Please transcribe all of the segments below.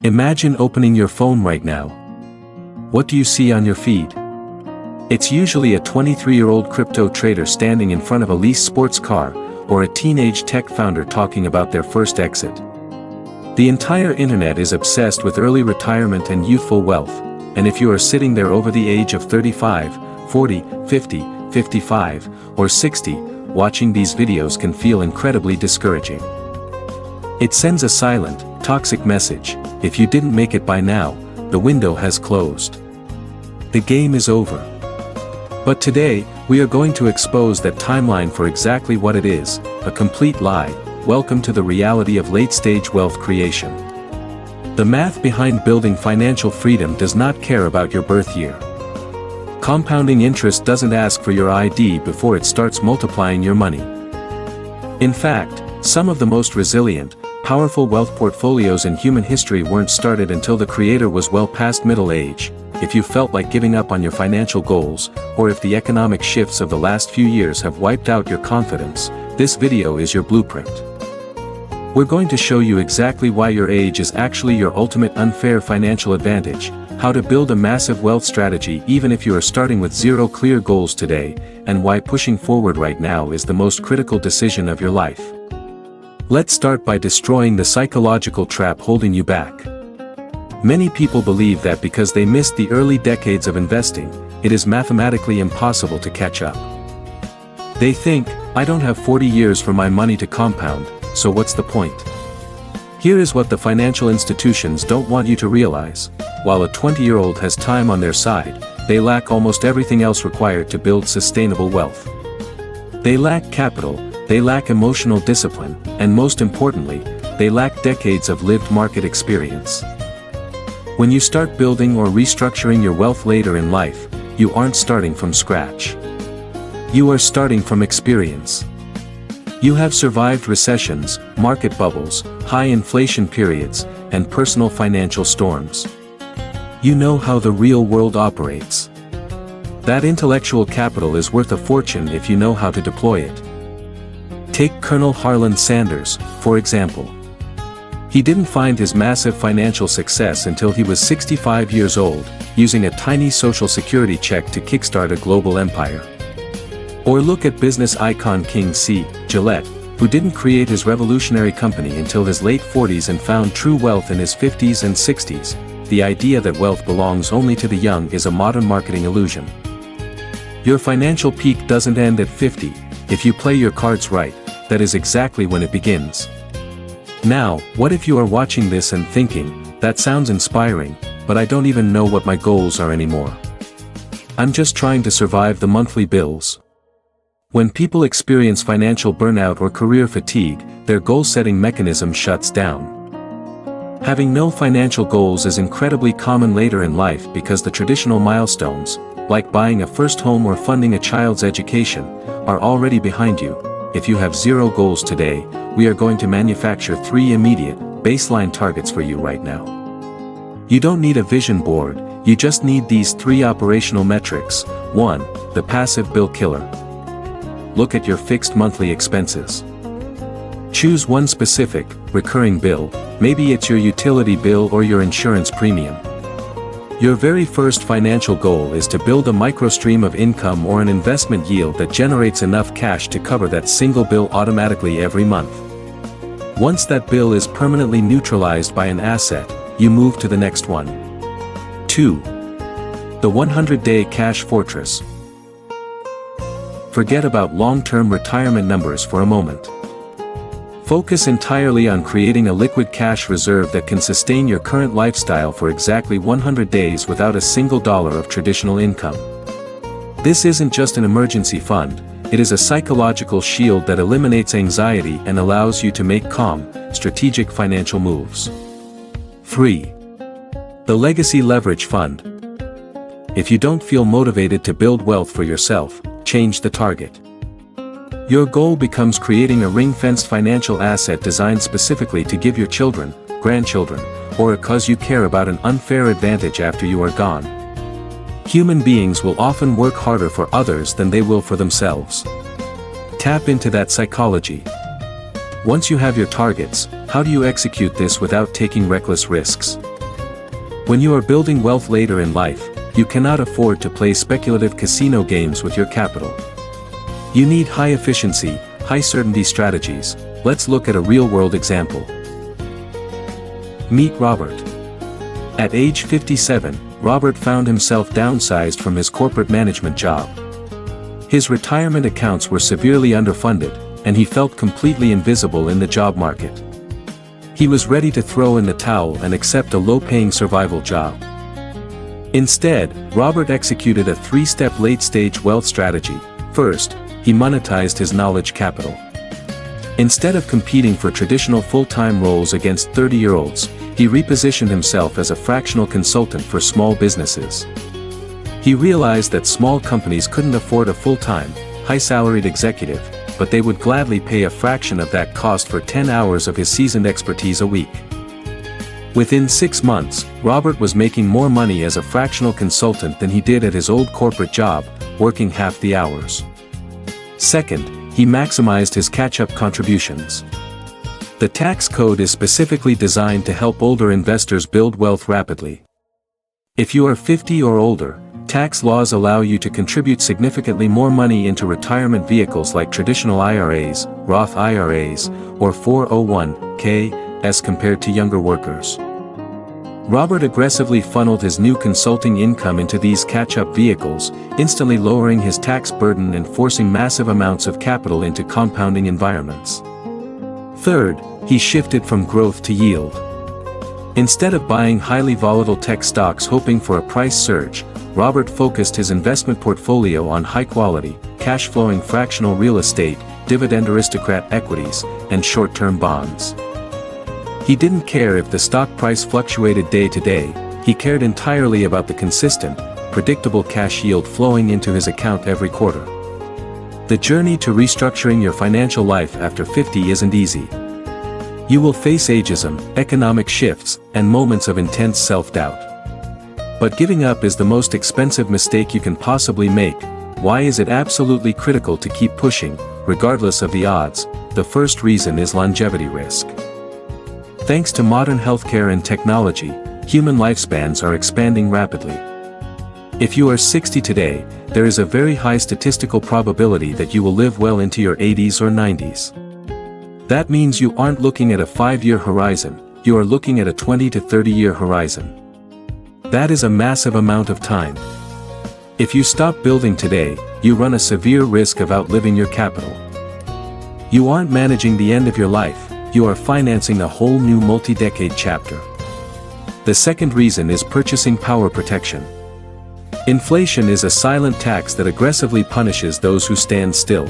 Imagine opening your phone right now. What do you see on your feed? It's usually a 23-year-old crypto trader standing in front of a leased sports car, or a teenage tech founder talking about their first exit. The entire internet is obsessed with early retirement and youthful wealth, and if you are sitting there over the age of 35, 40, 50, 55, or 60, watching these videos can feel incredibly discouraging. It sends a silent, toxic message: if you didn't make it by now, the window has closed. The game is over. But today, we are going to expose that timeline for exactly what it is, a complete lie. Welcome to the reality of late-stage wealth creation. The math behind building financial freedom does not care about your birth year. Compounding interest doesn't ask for your ID before it starts multiplying your money. In fact, some of the most resilient, powerful wealth portfolios in human history weren't started until the creator was well past middle age. If you felt like giving up on your financial goals, or if the economic shifts of the last few years have wiped out your confidence, this video is your blueprint. We're going to show you exactly why your age is actually your ultimate unfair financial advantage, how to build a massive wealth strategy even if you are starting with zero clear goals today, and why pushing forward right now is the most critical decision of your life. Let's start by destroying the psychological trap holding you back. Many people believe that because they missed the early decades of investing, it is mathematically impossible to catch up. They think, I don't have 40 years for my money to compound, so what's the point? Here is what the financial institutions don't want you to realize. While a 20-year-old has time on their side, they lack almost everything else required to build sustainable wealth. They lack capital, they lack emotional discipline, and most importantly, they lack decades of lived market experience. When you start building or restructuring your wealth later in life, you aren't starting from scratch. You are starting from experience. You have survived recessions, market bubbles, high inflation periods, and personal financial storms. You know how the real world operates. That intellectual capital is worth a fortune if you know how to deploy it. Take Colonel Harlan Sanders, for example. He didn't find his massive financial success until he was 65 years old, using a tiny social security check to kickstart a global empire. Or look at business icon King C. Gillette, who didn't create his revolutionary company until his late 40s and found true wealth in his 50s and 60s. The idea that wealth belongs only to the young is a modern marketing illusion. Your financial peak doesn't end at 50, if you play your cards right, that is exactly when it begins. Now, what if you are watching this and thinking, that sounds inspiring, but I don't even know what my goals are anymore. I'm just trying to survive the monthly bills. When people experience financial burnout or career fatigue, their goal-setting mechanism shuts down. Having no financial goals is incredibly common later in life because the traditional milestones, like buying a first home or funding a child's education, are already behind you. If you have zero goals today, we are going to manufacture 3 immediate, baseline targets for you right now. You don't need a vision board, you just need these 3 operational metrics. 1. The passive bill killer. Look at your fixed monthly expenses. Choose one specific, recurring bill, maybe it's your utility bill or your insurance premium. Your very first financial goal is to build a microstream of income or an investment yield that generates enough cash to cover that single bill automatically every month. Once that bill is permanently neutralized by an asset, you move to the next one. 2. The 100-day cash fortress. Forget about long-term retirement numbers for a moment. Focus entirely on creating a liquid cash reserve that can sustain your current lifestyle for exactly 100 days without a single dollar of traditional income. This isn't just an emergency fund, it is a psychological shield that eliminates anxiety and allows you to make calm, strategic financial moves. 3. The Legacy Leverage Fund. If you don't feel motivated to build wealth for yourself, change the target. Your goal becomes creating a ring-fenced financial asset designed specifically to give your children, grandchildren, or a cause you care about an unfair advantage after you are gone. Human beings will often work harder for others than they will for themselves. Tap into that psychology. Once you have your targets, how do you execute this without taking reckless risks? When you are building wealth later in life, you cannot afford to play speculative casino games with your capital. You need high efficiency, high certainty strategies. Let's look at a real-world example. Meet Robert. At age 57, Robert found himself downsized from his corporate management job. His retirement accounts were severely underfunded, and he felt completely invisible in the job market. He was ready to throw in the towel and accept a low-paying survival job. Instead, Robert executed a three-step late-stage wealth strategy. First, he monetized his knowledge capital. Instead of competing for traditional full-time roles against 30-year-olds, he repositioned himself as a fractional consultant for small businesses. He realized that small companies couldn't afford a full-time, high-salaried executive, but they would gladly pay a fraction of that cost for 10 hours of his seasoned expertise a week. Within 6 months, Robert was making more money as a fractional consultant than he did at his old corporate job, working half the hours. Second, he maximized his catch-up contributions. The tax code is specifically designed to help older investors build wealth rapidly. If you are 50 or older, tax laws allow you to contribute significantly more money into retirement vehicles like traditional IRAs, Roth IRAs, or 401(k) as compared to younger workers. Robert aggressively funneled his new consulting income into these catch-up vehicles, instantly lowering his tax burden and forcing massive amounts of capital into compounding environments. Third, he shifted from growth to yield. Instead of buying highly volatile tech stocks hoping for a price surge, Robert focused his investment portfolio on high-quality, cash-flowing fractional real estate, dividend aristocrat equities, and short-term bonds. He didn't care if the stock price fluctuated day to day, he cared entirely about the consistent, predictable cash yield flowing into his account every quarter. The journey to restructuring your financial life after 50 isn't easy. You will face ageism, economic shifts, and moments of intense self-doubt. But giving up is the most expensive mistake you can possibly make. Why is it absolutely critical to keep pushing, regardless of the odds? The first reason is longevity risk. Thanks to modern healthcare and technology, human lifespans are expanding rapidly. If you are 60 today, there is a very high statistical probability that you will live well into your 80s or 90s. That means you aren't looking at a 5-year horizon, you are looking at a 20 to 30-year horizon. That is a massive amount of time. If you stop building today, you run a severe risk of outliving your capital. You aren't managing the end of your life, you are financing a whole new multi-decade chapter. The second reason is purchasing power protection. Inflation is a silent tax that aggressively punishes those who stand still.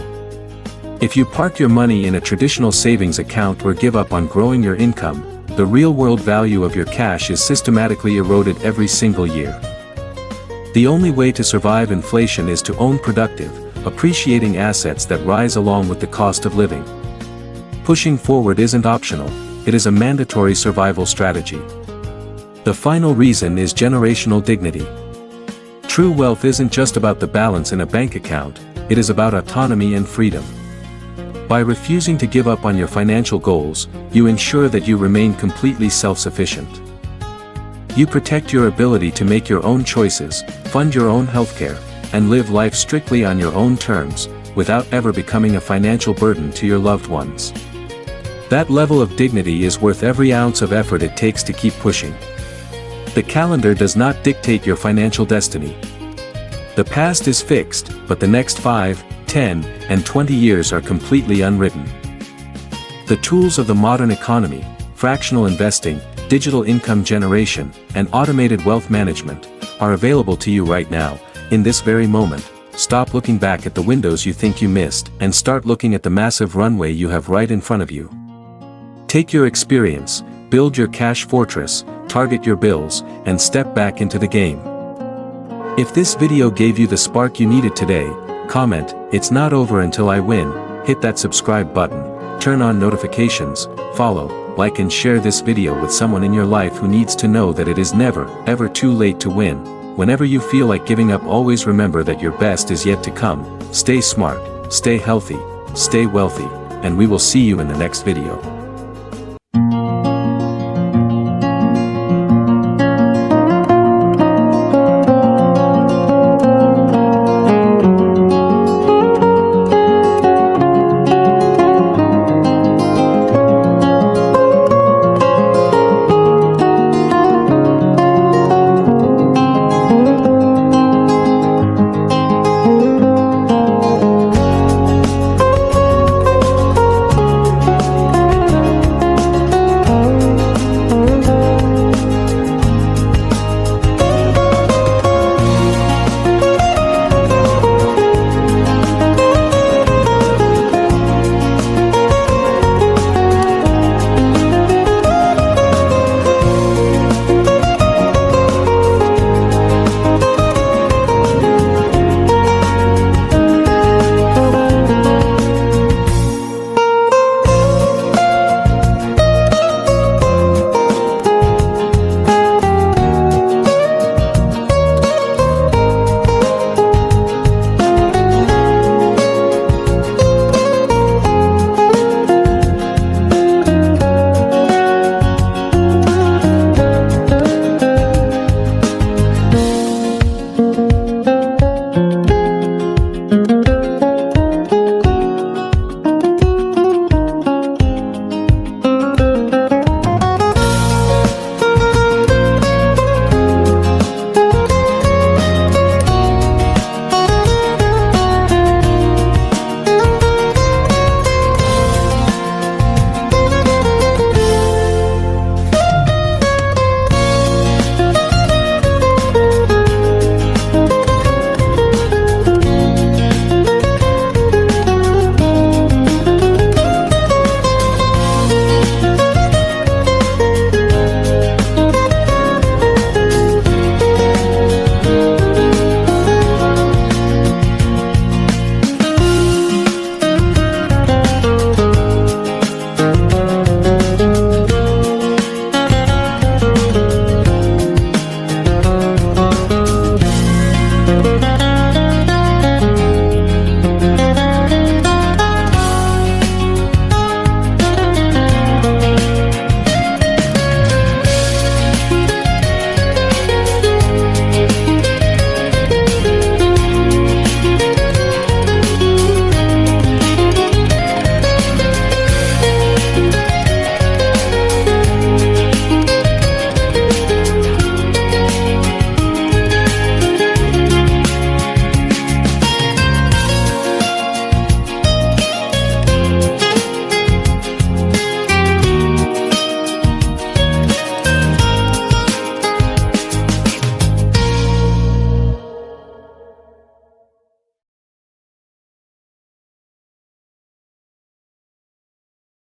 If you park your money in a traditional savings account or give up on growing your income, the real-world value of your cash is systematically eroded every single year. The only way to survive inflation is to own productive, appreciating assets that rise along with the cost of living. Pushing forward isn't optional, it is a mandatory survival strategy. The final reason is generational dignity. True wealth isn't just about the balance in a bank account, it is about autonomy and freedom. By refusing to give up on your financial goals, you ensure that you remain completely self-sufficient. You protect your ability to make your own choices, fund your own healthcare, and live life strictly on your own terms, without ever becoming a financial burden to your loved ones. That level of dignity is worth every ounce of effort it takes to keep pushing. The calendar does not dictate your financial destiny. The past is fixed, but the next 5, 10, and 20 years are completely unwritten. The tools of the modern economy, fractional investing, digital income generation, and automated wealth management, are available to you right now, in this very moment. Stop looking back at the windows you think you missed, and start looking at the massive runway you have right in front of you. Take your experience, build your cash fortress, target your bills, and step back into the game. If this video gave you the spark you needed today, comment, "It's not over until I win," hit that subscribe button, turn on notifications, follow, like and share this video with someone in your life who needs to know that it is never, ever too late to win. Whenever you feel like giving up, always remember that your best is yet to come. Stay smart, stay healthy, stay wealthy, and we will see you in the next video.